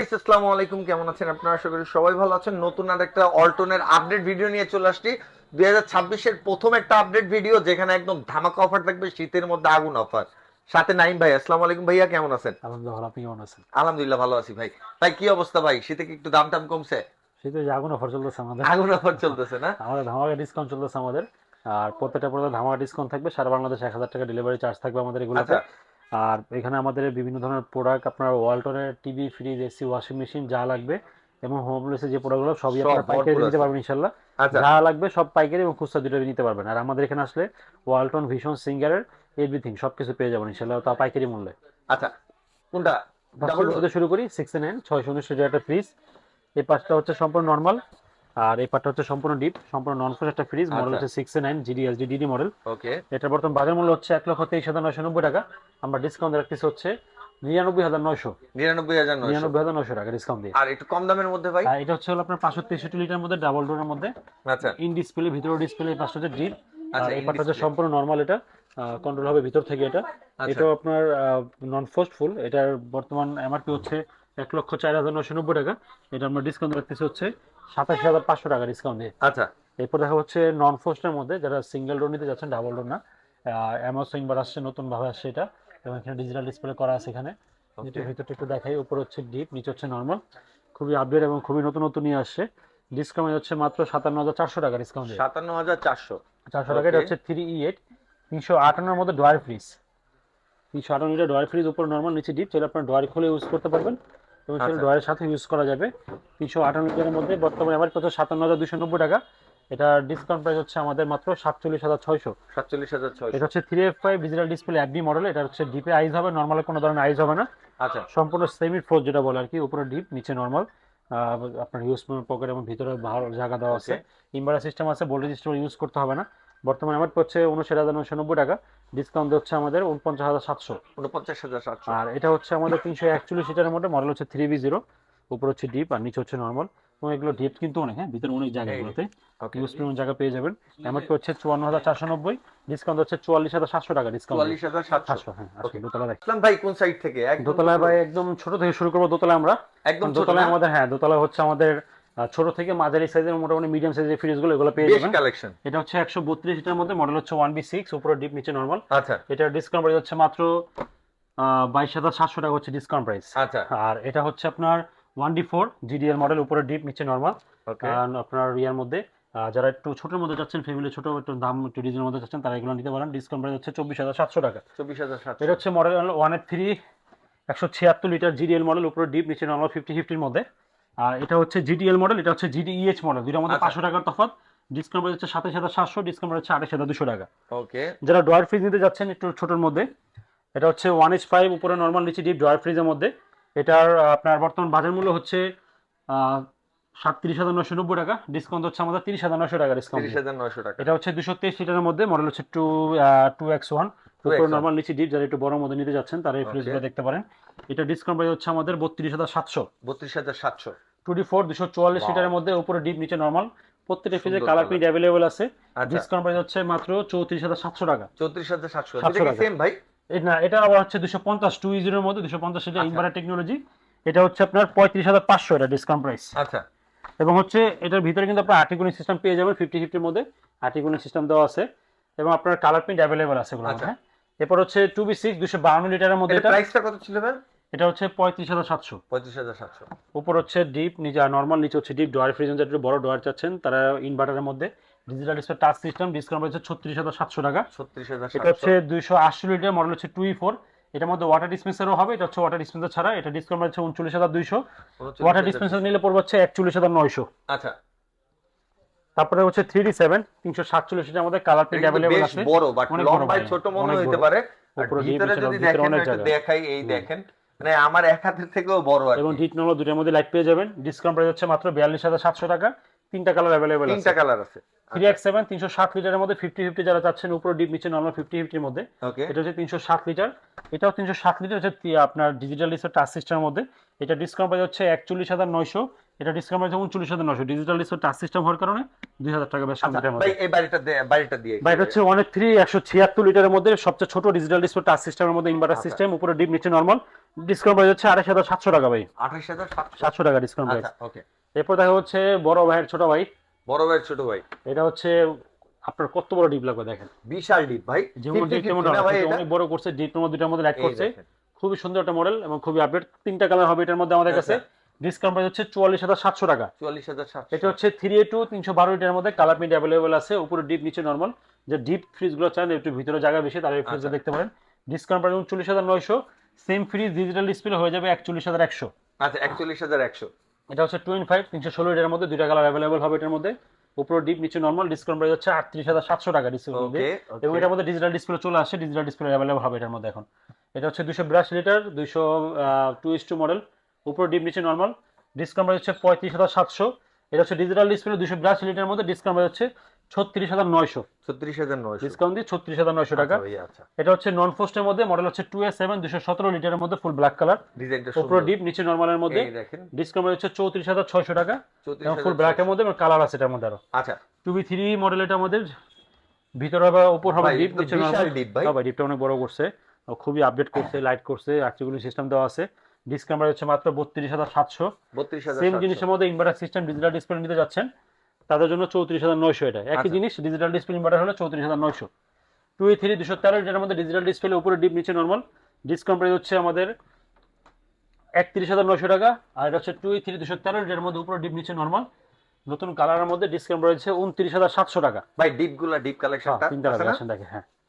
Guys, আসসালামু আলাইকুম। কেমন আছেন আপনারা? আশা করি সবাই ভালো আছেন। নতুন আর একটা অল্টনের আপডেট ভিডিও নিয়ে চলে আসছি। 2026 এর প্রথম একটা আপডেট ভিডিও, যেখানে একদম ধামাকা অফার থাকবে, শীতের মধ্যে আগুন অফার। সাথে নাইম ভাই। আসসালামু আলাইকুম ভাইয়া, কেমন আছেন? আলহামদুলিল্লাহ ভালো, আপনি কেমন আছেন? আলহামদুলিল্লাহ ভালো আছি ভাই। ভাই কি অবস্থা ভাই? শীতে কি একটু দাম টাম কমছে? শীতে যে আগুন অফার চলতেছে আমাদের। আগুন অফার চলতেছে না? আমাদের ধামাকা ডিসকাউন্ট চলতেছে আমাদের। আর প্রত্যেকটা প্রোডাক্ট ধামাকা ডিসকাউন্ট থাকবে, সারা বাংলাদেশে 1000 টাকা ডেলিভারি চার্জ থাকবে আমাদের এগুলোতে। আচ্ছা। আর এখানে আমাদের বিভিন্ন ধরনের প্রোডাক্ট, আপনার ওয়ালটনের TV, fridge, AC, washing machine যা লাগবে এবং হোম অ্যাপ্লায়েন্সের যে প্রোডাক্টগুলো সবই সব আপনারা পাইকারি ভরপুর নিতে আছে। পারবেন ইনশাল্লাহ। আচ্ছা। যা লাগবে সব পাইকারি এবং খুচরা দুটোই নিতে পারবেন। আর আমাদের এখানে আসলে ওয়ালটন, ভীষণ, সিঙ্গারের এভরিথিং সবকিছু পেয়ে যাবেন ইনশাল্লাহ, তা পাইকারি মূল্যে। আচ্ছা, কোনটা? First double door? শুরু করি 6 9 619 একটা ফ্রিজ। এই পাঁচটা হচ্ছে সম্পূর্ণ নর্মাল, আর এই পার্টটা হচ্ছে সম্পূর্ণ ডিপ, সম্পূর্ণ নন ফ্রেশ একটা ফ্রিজ। মডেল আচ্ছা। হচ্ছে 6 9 জিডিএসডি ডিডি মডেল। ওকে। এটার বর্তমান বাজার মূল্য হচ্ছে 1,23,990 টাকা। আমরা ডিসকাউন্ট রাখতেছি হচ্ছে 99,900। 99,900। 99,900 টাকা ডিসকাউন্ট দিয়ে। আর একটু কম দামের মধ্যে ভাই? আর এটা হচ্ছে হলো আপনার 563 লিটার মধ্যে, ডাবল ডোরের মধ্যে, আচ্ছা। ইন ডিসপ্লে, ভিতরে ডিসপ্লে। এই পাঁচটা হচ্ছে ডিপ। আর আচ্ছা, এই in পার্টটা হচ্ছে display। সম্পূর্ণ নর্মাল। এটা কন্ট্রোল হবে ভিতর থেকে। এটা আচ্ছা। এটাও আপনার নন ফ্রস্ট ফুল। এটার বর্তমান এমআরপি হচ্ছে 1,04,990 টাকা। এটা আমরা ডিসকাউন্ট রাখতেছি হচ্ছে 27,500 টাকা ডিসকাউন্ট দিয়ে। আচ্ছা। এরপর দেখা হচ্ছে নন ফ্রস্টের মধ্যে, যারা সিঙ্গেল ডোর নিতে যাচ্ছেন, ডাবল ডোর না। অ্যামোস ইনভার আসছে, নতুন ভাবে আসছে এটা, এবং এখানে ডিজিটাল ডিসপ্লে করা আছে এখানে। যেটা ভিতরটা একটু দেখাই, উপর হচ্ছে ডিপ, নিচে হচ্ছে নর্মাল। খুবই আপডেট এবং খুবই নতুন নতুন নিয়ে আসছে। ডিসকাউন্ট হচ্ছে মাত্র 57,400 টাকা ডিসকাউন্ট দিয়ে। 57,400। 400 টাকা। ওকে। এটা হচ্ছে 3E8 358 মধ্যে drawer fridge. 358 litre drawer fridge, উপর নর্মাল, নিচে ডিপ। চাইলে আপনার ডয়ার খুলে ইউজ করতে পারবেন এবং সেটা আচ্ছা। ডয়ারের সাথে ইউজ করা যাবে। 358 লিটারের মধ্যে বর্তমানে আমার কত, 57,290 টাকা। এটা ডিসকাউন্ট প্রাইস হচ্ছে আমাদের মাত্র 47,600। 47,600। এটা হচ্ছে 3F5 digital display FD model. এটা হচ্ছে ডিপে আইজ হবে, নর্মালে কোনো ধরনের আইজ হবে না। আচ্ছা। সম্পূর্ণ সেমি ফ্রোজ যেটা বলে আর কি, উপরে ডিপ, নিচে নর্মাল। আপনার ইউজ পকেট এবং ভিতরে ভালো জায়গা দেওয়া আছে। ওকে। ইনভার্টার সিস্টেম আছে, ভোল্টেজ সিস্টেম ইউজ করতে হবে না। বর্তমানে আমার হচ্ছে 59,990 টাকা। ডিসকাউন্ট হচ্ছে আমাদের 49,700। 49,700। আর এটা হচ্ছে আমাদের 341 লিটারের মডেল হচ্ছে 3B0। উপর হচ্ছে ডিপ আর নিচে হচ্ছে নর্মাল। এবং এগুলো ডিপ কিন্তু অনেক, হ্যাঁ, ভিতরে অনেক জায়গাগুলোতে ওকে। ইউজ পরিমাণ জায়গা পেয়ে যাবেন। এমআরপি হচ্ছে 54,490। ডিসকাউন্ট হচ্ছে 44,700 টাকা ডিসকাউন্ট। 44,700। 700, হ্যাঁ। ওকে। আসলে দোতলা দেখ। ইসলাম ভাই কোন সাইড থেকে? একদম দোতলায় ছোট? ভাই একদম ছোট থেকে শুরু করবো। দোতলায় আমরা একদম ছোট দোতলায় না? আমাদের, হ্যাঁ, দোতলায় হচ্ছে আমাদের ছোট থেকে মাঝারি সাইজের, মোটামুটি মিডিয়াম সাইজের ফ্রিজগুলো এগুলো পেয়ে বেশ যাবেন। কালেকশন। এটা হচ্ছে 132 লিটার মধ্যে, মডেল হচ্ছে 1B6, উপরে ডিপ, নিচে নর্মাল। আচ্ছা। এটা ডিসকাউন্ট প্রাইস হচ্ছে মাত্র 22,700 টাকা হচ্ছে ডিসকাউন্ট প্রাইস। আচ্ছা। আর এটা হচ্ছে আপনার 1D4 GDL মডেল, উপরে ডিপ, নিচে নর্মাল। ওকে। আপনার ইয়ার মধ্যে যারা একটু ছোটোর মধ্যে চাচ্ছেন, ফ্যামিলি ছোট, একটু দাম একটু ডিজেলের মধ্যে চাচ্ছেন, তারা এগুলো নিতে পারেন। ডিসকাউন্ট প্রাইস হচ্ছে 24,700 টাকা। 24,700। এটা হচ্ছে model 1F3 176 litre GDL model, উপরে ডিপ, নিচে নর্মাল, 50-50 মধ্যে। আর এটা হচ্ছে জিডিএল মডেল, এটা হচ্ছে জিডিইএইচ মডেল। দুটোর মধ্যে আচ্ছা। 500 টাকার তফাৎ। ডিসকাউন্ট প্রাইস হচ্ছে 27,700। ডিসকাউন্ট প্রাইস হচ্ছে 28,200 টাকা। ওকে। যারা ডয়ার ফ্রিজ নিতে যাচ্ছেন একটু ছোটোর মধ্যে, এটা হচ্ছে 1H5, উপরে নর্মাল, নিচে ডিপ, ডয়ার ফ্রিজের মধ্যে। এটার আপনার বর্তমান বাজার মূল্য হচ্ছে 37,990 টাকা। ডিসকাউন্ট হচ্ছে আমাদের 30,900 টাকা ডিসকাউন্ট। 30,900 টাকা। এটা হচ্ছে 223 লিটারের মধ্যে, মডেল হচ্ছে 2X1, উপরে নর্মাল, নিচে ডিপ। যারা একটু বড় মধ্যে নিতে যাচ্ছেন তারা এই ফ্রিজগুলো দেখতে পারেন। এটা ডিসকাউন্ট প্রাইস হচ্ছে আমাদের 32,700। 32,700। 2D4 244 লিটারের মধ্যে, উপরে ডিপ, নিচে নর্মাল। প্রত্যেকটা ফ্রিজে সুন্দর কালার colour। প্রিন্ট অ্যাভেলেবল আছে। আচ্ছা। ডিসকাউন্ট প্রাইস হচ্ছে মাত্র 34,700 টাকা। 34,700। 700 এটা কি টাকা। সেম ভাই? না, এটা আবার হচ্ছে 250 2E0 এর মধ্যে, 250 লিটার আচ্ছা। Inverter technology. এটা হচ্ছে আপনার 35,500, এটা ডিসকাউন্ট প্রাইস। আচ্ছা। এবং হচ্ছে এটার ভিতরে কিন্তু আপনার আর্টিকুলিং সিস্টেম পেয়ে যাবেন, 50-50 মধ্যে আর্টিকুলিং সিস্টেম দেওয়া আছে এবং আপনার কালার প্রিন্ট অ্যাভেলেবল আছে এগুলো। আচ্ছা। হ্যাঁ। এরপর হচ্ছে 2B6 252 লিটারের মধ্যে। এটা এটা প্রাইসটা কত ছিল ভাই? এটা হচ্ছে 35,700। 35,700। উপর হচ্ছে ডিপ, নিচে নর্মাল, নিচে হচ্ছে ডিপ। ডয়ার ফ্রিজ একটু বড় ডয়ার চাচ্ছেন তারা ইনভার্টারের মধ্যে, digital display touch system. Discount হচ্ছে 36,700 টাকা। এটা 36,700। হচ্ছে 280 লিটার, মডেল হচ্ছে 2E4। এটার মধ্যে ওয়াটার ডিসপেন্সারও হবে। এটা হচ্ছে ওয়াটার ডিসপেন্সার ছাড়া। এটা ডিসকাউন্ট হচ্ছে 39,200। ওয়াটার ডিসপেন্সার নিলে পড়বে হচ্ছে 41,900। আচ্ছা। তারপরে হচ্ছে 3D7 347 লিটার মধ্যে, কালার প্রিন্ট এটা কিন্তু অ্যাভেলেবল বেশ আছে। বড়, বাট অনেক বড় লম্বায় ভাই, ছোট মনে অনেক হইতে বড়। পারে। আর উপরে ডিপ, ভিতরে নিচে যদি ভিতরে দেখেন, অনেক একটু জায়গা। দেখাই, এই দেখেন, মানে আমার এক হাতের থেকেও বড় আর এবং কি। হিট নলো দুটোর মধ্যে লাইট পেয়ে যাবেন। ডিসকাউন্ট প্রাইস হচ্ছে মাত্র 42,700 টাকা। তিনটা কালার অ্যাভেলেবল আছে। তিনটা কালার আছে। 3X7 360 লিটারের মধ্যে, 50-50 যারা চাচ্ছেন, উপরে ডিপ, নিচে নর্মাল, 50-50 মধ্যে। ওকে। এটা হচ্ছে 360 লিটার। এটাও 360 লিটার, হচ্ছে আপনার ডিজিটাল ডিসপ্লে টাচ সিস্টেমের মধ্যে। এটা ডিসকাউন্ট প্রাইস হচ্ছে 41,900। এটা discount price 39,900। Digital display touch system হওয়ার কারণে 2,000 টাকা বেশ কম আচ্ছা এটার ভাই, মধ্যে। এই বাড়িটা দিয়ে বা এটা হচ্ছে 1F3 176 লিটারের মধ্যে, সবচেয়ে ছোট ডিজিটাল ডিসপ্লে টাচ সিস্টেমের মধ্যে, ইনভার্টার আচ্ছা। সিস্টেম, উপরে ডিপ, নিচে নর্মাল। ডিসকাউন্ট প্রাইস হচ্ছে 28,700 টাকা ভাই। 28,700। 700 টাকা ডিসকাউন্ট প্রাইস। আচ্ছা ওকে। এরপর দেখা হচ্ছে বড় ভাইয়ের ছোট ভাই। বড় ভাই ছোট ভাই, এটা হচ্ছে আপনার কত বড় ডিপ লাগবে দেখেন, বিশাল ডিপ ভাই, যেমন ডিপ তেমন ভাই এটা অনেক বড় করছে, ডিপ তোমার দুটার মধ্যে অ্যাড এই করছে। দেখেন। খুবই সুন্দর একটা মডেল এবং খুবই আপডেট। 3টা কালার হবে এটার মধ্যে আমাদের কাছে। ডিসকাউন্ট প্রাইস হচ্ছে 44,700 টাকা। 44,700। এটা হচ্ছে 3A2 312 লিটারের মধ্যে কালার প্রিন্ট অ্যাভেলেবল আছে, উপরে ডিপ নিচে নরমাল। যে ডিপ ফ্রিজগুলো চান একটু ভিতরে জায়গা বেশি তারা এই ফ্রিজে দেখতে পারেন। Discount price 39,900। Same fridge digital display হয়ে যাবে 41,100। আচ্ছা 41,100। এটা হচ্ছে 25 316 লিটারের মধ্যে, দুইটা কালার অ্যাভেলেবল হবে এটার মধ্যে, উপরে ডিপ নিচে নরমাল। ডিসকাউন্ট প্রাইস হচ্ছে 38,700 টাকা ডিসকাউন্ট মধ্যে। এবং এটার মধ্যে ডিজিটাল ডিসপ্লে চলে আসছে, ডিজিটাল ডিসপ্লে অ্যাভেলেবল হবে এটার মধ্যে এখন। এটা হচ্ছে 282 লিটার 202 মডেল, উপরে ডিপ নিচে নরমাল। ডিসকাউন্ট প্রাইস হচ্ছে 35,700। এটা হচ্ছে ডিজিটাল ডিসপ্লে 282 লিটারের মধ্যে, ডিসকাউন্ট প্রাইস হচ্ছে 36,900। 36,900 ডিসকাউন্ট দিয়ে 36,900 টাকা। আচ্ছা এটা হচ্ছে নন ফ্রস্টের মধ্যে, মডেল হচ্ছে 2A7 217 লিটারের মধ্যে, ফুল ব্ল্যাক কালার, ডিজাইনটা উপরে ডিপ নিচে নরমালের মধ্যে। এই দেখেন ডিসকাউন্ট হচ্ছে 34,600 টাকা। এবং ফুল 34,600 ব্ল্যাকের মধ্যে কালার আছে এটার মধ্যে আরো। আচ্ছা 2B3 মডেল এটা আমাদের, ভিতরে হবে উপর হবে ভাই, ডিপ এটা তো নিচে বিশাল নরমাল। ডিপ ভাই। ভাই ডিপটা অনেক বড় করছে, খুবই আপডেট করছে, লাইট করছে, অ্যাকচুয়ালি সিস্টেম দেওয়া আছে। ডিসকাউন্ট হচ্ছে মাত্র 32,700। 32,700। সেম জিনিসের মধ্যে ইনভার্টার সিস্টেম ডিজিটাল ডিসপ্লে নিতে যাচ্ছেন তাদের জন্য 34,900। এটা একই আচ্ছা। জিনিস, ডিজিটাল ডিসপ্লে ইনভার্টার হলো 34,900। 2A3 213 যেটার মধ্যে ডিজিটাল ডিসপ্লে উপরে ডিপ নিচে নরমাল। ডিসকাউন্ট প্রাইস হচ্ছে আমাদের 31,900 টাকা। আর এটা হচ্ছে 2A3 213 যেটার মধ্যে উপরে ডিপ নিচে নরমাল, নতুন কালারের মধ্যে। ডিসকাউন্ট প্রাইস হচ্ছে 29,700 টাকা। ভাই ডিপ গুলা ডিপ কালেকশনটা 3টা লাগবে আসেন দেখে। হ্যাঁ